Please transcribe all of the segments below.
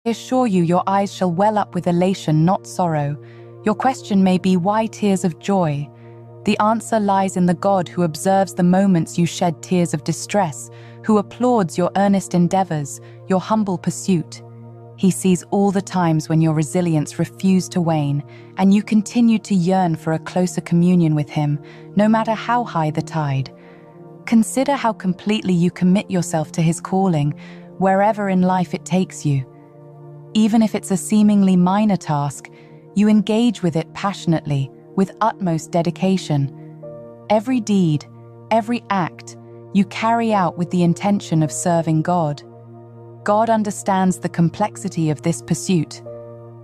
I assure you, your eyes shall well up with elation, not sorrow. Your question may be, why tears of joy? The answer lies in the God who observes the moments you shed tears of distress, who applauds your earnest endeavors, your humble pursuit. He sees all the times when your resilience refused to wane, and you continued to yearn for a closer communion with him, no matter how high the tide. Consider how completely you commit yourself to his calling, wherever in life it takes you. Even if it's a seemingly minor task, you engage with it passionately, with utmost dedication. Every deed, every act, you carry out with the intention of serving God. God understands the complexity of this pursuit.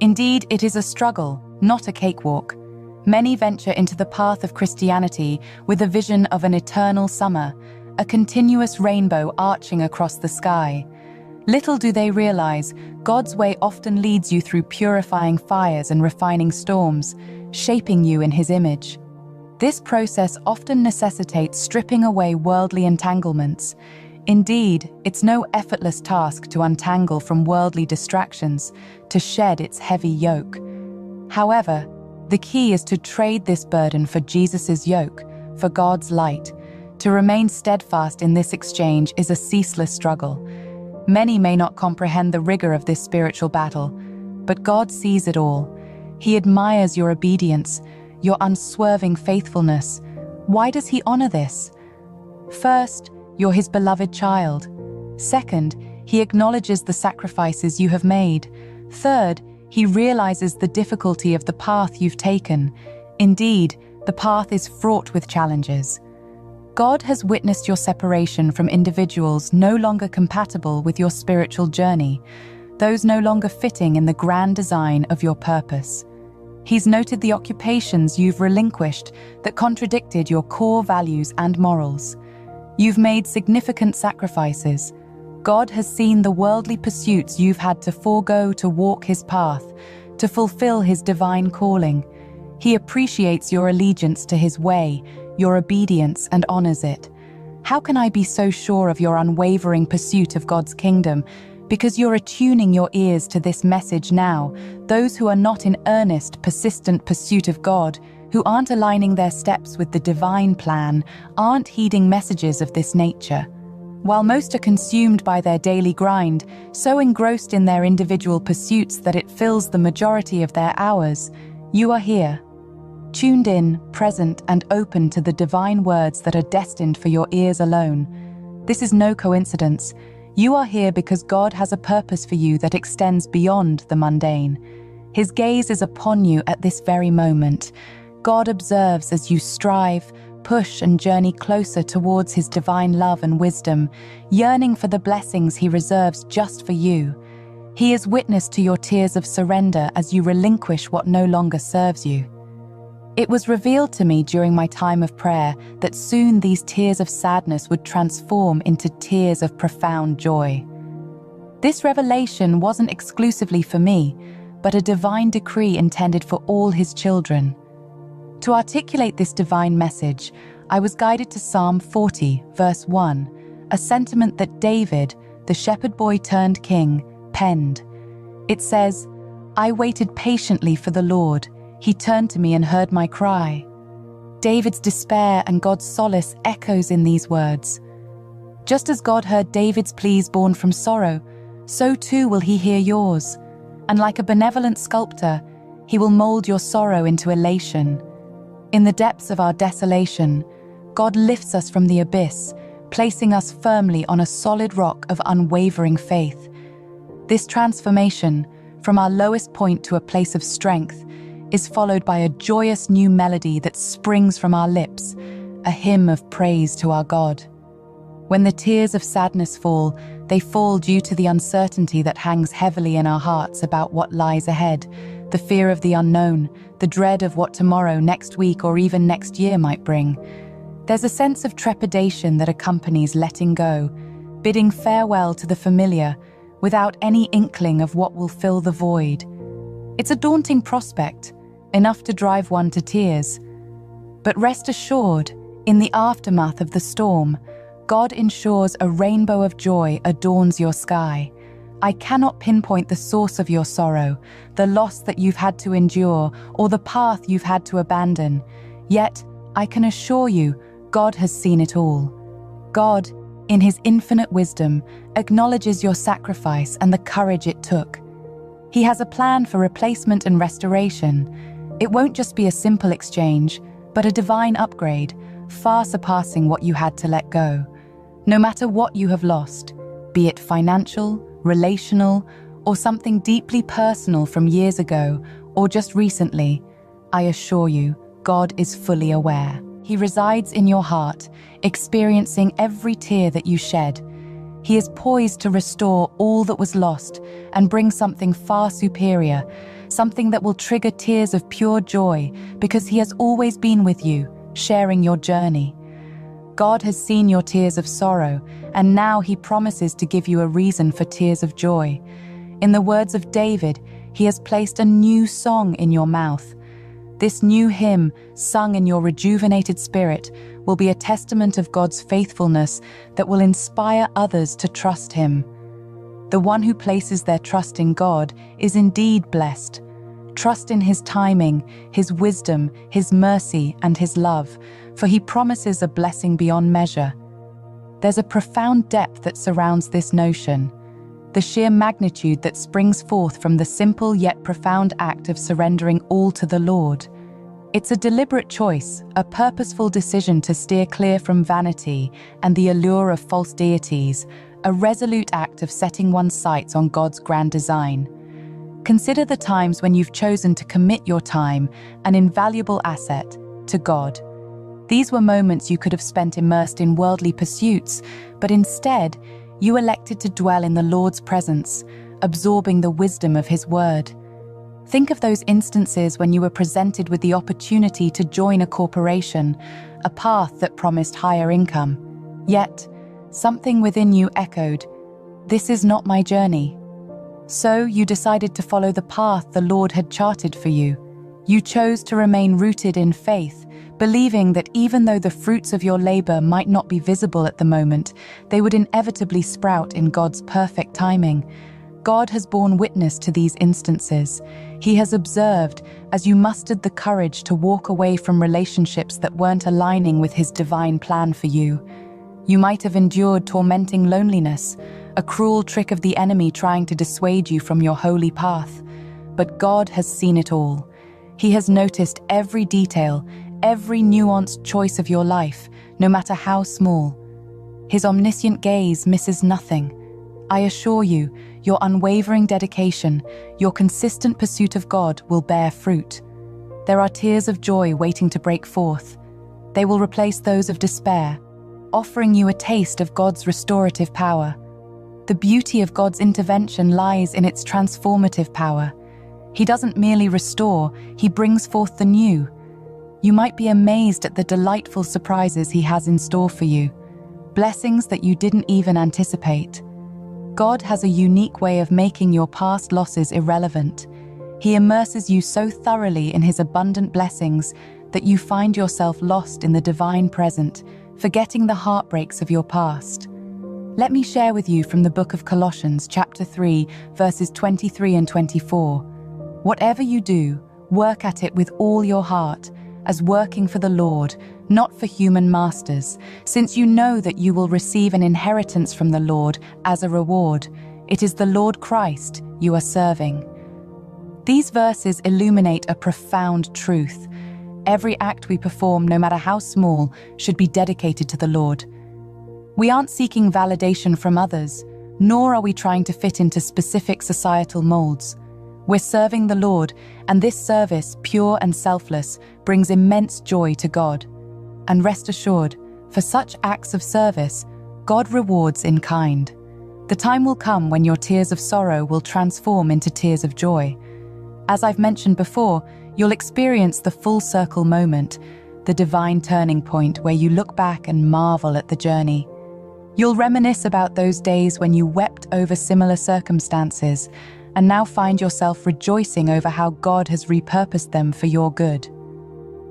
Indeed, it is a struggle, not a cakewalk. Many venture into the path of Christianity with a vision of an eternal summer, a continuous rainbow arching across the sky. Little do they realize, God's way often leads you through purifying fires and refining storms, shaping you in his image. This process often necessitates stripping away worldly entanglements. Indeed, it's no effortless task to untangle from worldly distractions, to shed its heavy yoke. However, the key is to trade this burden for Jesus' yoke, for God's light. To remain steadfast in this exchange is a ceaseless struggle. Many may not comprehend the rigor of this spiritual battle, but God sees it all. He admires your obedience, your unswerving faithfulness. Why does he honor this? First, you're his beloved child. Second, he acknowledges the sacrifices you have made. Third, he realizes the difficulty of the path you've taken. Indeed, the path is fraught with challenges. God has witnessed your separation from individuals no longer compatible with your spiritual journey, those no longer fitting in the grand design of your purpose. He's noted the occupations you've relinquished that contradicted your core values and morals. You've made significant sacrifices. God has seen the worldly pursuits you've had to forego to walk his path, to fulfill his divine calling. He appreciates your allegiance to his way, your obedience, and honors it. How can I be so sure of your unwavering pursuit of God's kingdom? Because you're attuning your ears to this message now. Those who are not in earnest, persistent pursuit of God, who aren't aligning their steps with the divine plan, aren't heeding messages of this nature. While most are consumed by their daily grind, so engrossed in their individual pursuits that it fills the majority of their hours, you are here, tuned in, present, and open to the divine words that are destined for your ears alone. This is no coincidence. You are here because God has a purpose for you that extends beyond the mundane. His gaze is upon you at this very moment. God observes as you strive, push, and journey closer towards his divine love and wisdom, yearning for the blessings he reserves just for you. He is witness to your tears of surrender as you relinquish what no longer serves you. It was revealed to me during my time of prayer that soon these tears of sadness would transform into tears of profound joy. This revelation wasn't exclusively for me, but a divine decree intended for all his children. To articulate this divine message, I was guided to Psalm 40, verse 1, a sentiment that David, the shepherd boy turned king, penned. It says, "I waited patiently for the Lord. He turned to me and heard my cry." David's despair and God's solace echoes in these words. Just as God heard David's pleas born from sorrow, so too will he hear yours. And like a benevolent sculptor, he will mold your sorrow into elation. In the depths of our desolation, God lifts us from the abyss, placing us firmly on a solid rock of unwavering faith. This transformation, from our lowest point to a place of strength, is followed by a joyous new melody that springs from our lips, a hymn of praise to our God. When the tears of sadness fall, they fall due to the uncertainty that hangs heavily in our hearts about what lies ahead, the fear of the unknown, the dread of what tomorrow, next week, or even next year might bring. There's a sense of trepidation that accompanies letting go, bidding farewell to the familiar, without any inkling of what will fill the void. It's a daunting prospect, enough to drive one to tears. But rest assured, in the aftermath of the storm, God ensures a rainbow of joy adorns your sky, I cannot pinpoint the source of your sorrow, the loss that you've had to endure, or the path you've had to abandon. Yet, I can assure you, God has seen it all. God, in His infinite wisdom, acknowledges your sacrifice and the courage it took. He has a plan for replacement and restoration. It won't just be a simple exchange, but a divine upgrade, far surpassing what you had to let go. No matter what you have lost, be it financial, relational, or something deeply personal from years ago or just recently, I assure you, God is fully aware. He resides in your heart, experiencing every tear that you shed. He is poised to restore all that was lost and bring something far superior, something that will trigger tears of pure joy because He has always been with you, sharing your journey. God has seen your tears of sorrow, and now He promises to give you a reason for tears of joy. In the words of David, He has placed a new song in your mouth. This new hymn, sung in your rejuvenated spirit, will be a testament of God's faithfulness that will inspire others to trust Him. The one who places their trust in God is indeed blessed. Trust in His timing, His wisdom, His mercy, and His love, for He promises a blessing beyond measure. There's a profound depth that surrounds this notion, the sheer magnitude that springs forth from the simple yet profound act of surrendering all to the Lord. It's a deliberate choice, a purposeful decision to steer clear from vanity and the allure of false deities, a resolute act of setting one's sights on God's grand design. Consider the times when you've chosen to commit your time, an invaluable asset, to God. These were moments you could have spent immersed in worldly pursuits, but instead, you elected to dwell in the Lord's presence, absorbing the wisdom of His word. Think of those instances when you were presented with the opportunity to join a corporation, a path that promised higher income. Yet, something within you echoed, "This is not my journey." So you decided to follow the path the Lord had charted for you. You chose to remain rooted in faith, believing that even though the fruits of your labor might not be visible at the moment, they would inevitably sprout in God's perfect timing. God has borne witness to these instances. He has observed as you mustered the courage to walk away from relationships that weren't aligning with His divine plan for you. You might have endured tormenting loneliness, a cruel trick of the enemy trying to dissuade you from your holy path. But God has seen it all. He has noticed every detail, every nuanced choice of your life, no matter how small. His omniscient gaze misses nothing. I assure you, your unwavering dedication, your consistent pursuit of God will bear fruit. There are tears of joy waiting to break forth. They will replace those of despair, offering you a taste of God's restorative power. The beauty of God's intervention lies in its transformative power. He doesn't merely restore, He brings forth the new. You might be amazed at the delightful surprises He has in store for you, blessings that you didn't even anticipate. God has a unique way of making your past losses irrelevant. He immerses you so thoroughly in His abundant blessings that you find yourself lost in the divine present, forgetting the heartbreaks of your past. Let me share with you from the book of Colossians, chapter 3, verses 23 and 24. Whatever you do, work at it with all your heart, as working for the Lord, not for human masters, since you know that you will receive an inheritance from the Lord as a reward. It is the Lord Christ you are serving. These verses illuminate a profound truth. Every act we perform, no matter how small, should be dedicated to the Lord. We aren't seeking validation from others, nor are we trying to fit into specific societal molds. We're serving the Lord, and this service, pure and selfless, brings immense joy to God. And rest assured, for such acts of service, God rewards in kind. The time will come when your tears of sorrow will transform into tears of joy. As I've mentioned before, you'll experience the full circle moment, the divine turning point where you look back and marvel at the journey. You'll reminisce about those days when you wept over similar circumstances and now find yourself rejoicing over how God has repurposed them for your good.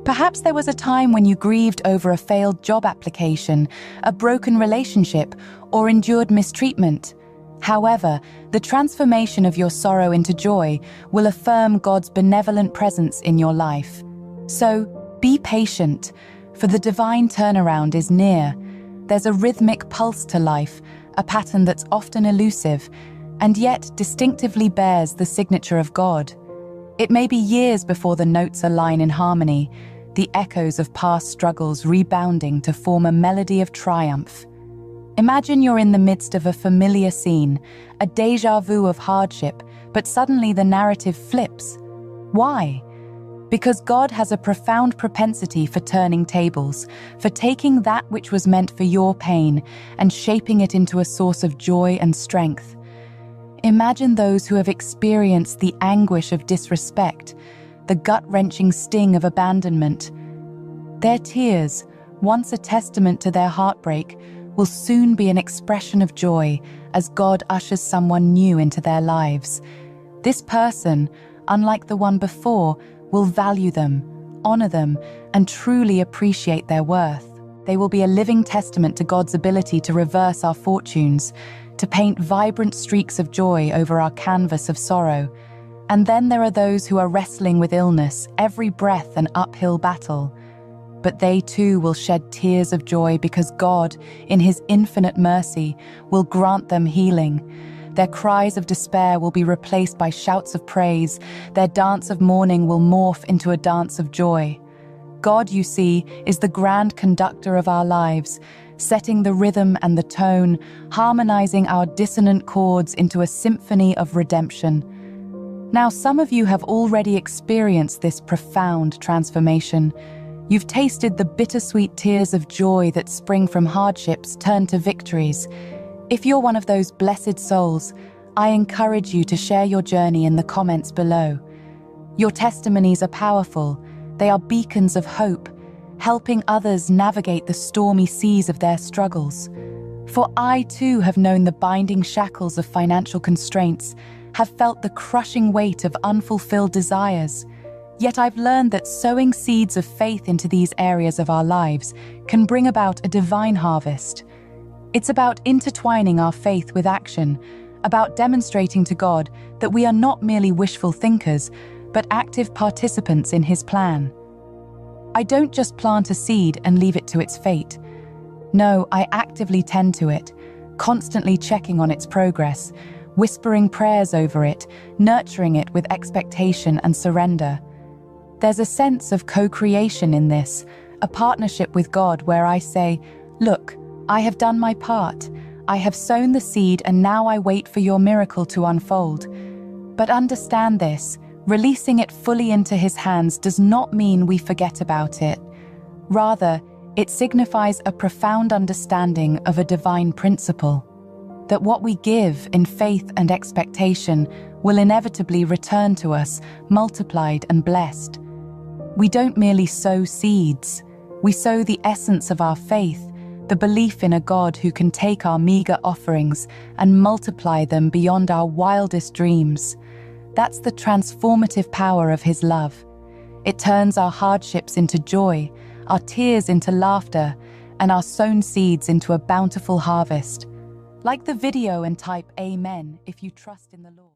Perhaps there was a time when you grieved over a failed job application, a broken relationship, or endured mistreatment. However, the transformation of your sorrow into joy will affirm God's benevolent presence in your life. So, be patient, for the divine turnaround is near. There's a rhythmic pulse to life, a pattern that's often elusive, and yet distinctively bears the signature of God. It may be years before the notes align in harmony, the echoes of past struggles rebounding to form a melody of triumph. Imagine you're in the midst of a familiar scene, a déjà vu of hardship, but suddenly the narrative flips. Why? Because God has a profound propensity for turning tables, for taking that which was meant for your pain and shaping it into a source of joy and strength. Imagine those who have experienced the anguish of disrespect, the gut-wrenching sting of abandonment. Their tears, once a testament to their heartbreak, will soon be an expression of joy as God ushers someone new into their lives. This person, unlike the one before, will value them, honor them, and truly appreciate their worth. They will be a living testament to God's ability to reverse our fortunes, to paint vibrant streaks of joy over our canvas of sorrow. And then there are those who are wrestling with illness, every breath an uphill battle. But they too will shed tears of joy because God, in His infinite mercy, will grant them healing. Their cries of despair will be replaced by shouts of praise. Their dance of mourning will morph into a dance of joy. God, you see, is the grand conductor of our lives, setting the rhythm and the tone, harmonizing our dissonant chords into a symphony of redemption. Now, some of you have already experienced this profound transformation. You've tasted the bittersweet tears of joy that spring from hardships turned to victories. If you're one of those blessed souls, I encourage you to share your journey in the comments below. Your testimonies are powerful. They are beacons of hope, helping others navigate the stormy seas of their struggles. For I too have known the binding shackles of financial constraints, have felt the crushing weight of unfulfilled desires. Yet I've learned that sowing seeds of faith into these areas of our lives can bring about a divine harvest. It's about intertwining our faith with action, about demonstrating to God that we are not merely wishful thinkers, but active participants in His plan. I don't just plant a seed and leave it to its fate. No, I actively tend to it, constantly checking on its progress, whispering prayers over it, nurturing it with expectation and surrender. There's a sense of co-creation in this, a partnership with God where I say, "Look, I have done my part. I have sown the seed and now I wait for your miracle to unfold." But understand this, releasing it fully into His hands does not mean we forget about it. Rather, it signifies a profound understanding of a divine principle, that what we give in faith and expectation will inevitably return to us, multiplied and blessed. We don't merely sow seeds, we sow the essence of our faith, the belief in a God who can take our meager offerings and multiply them beyond our wildest dreams. That's the transformative power of His love. It turns our hardships into joy, our tears into laughter, and our sown seeds into a bountiful harvest. Like the video and type Amen if you trust in the Lord.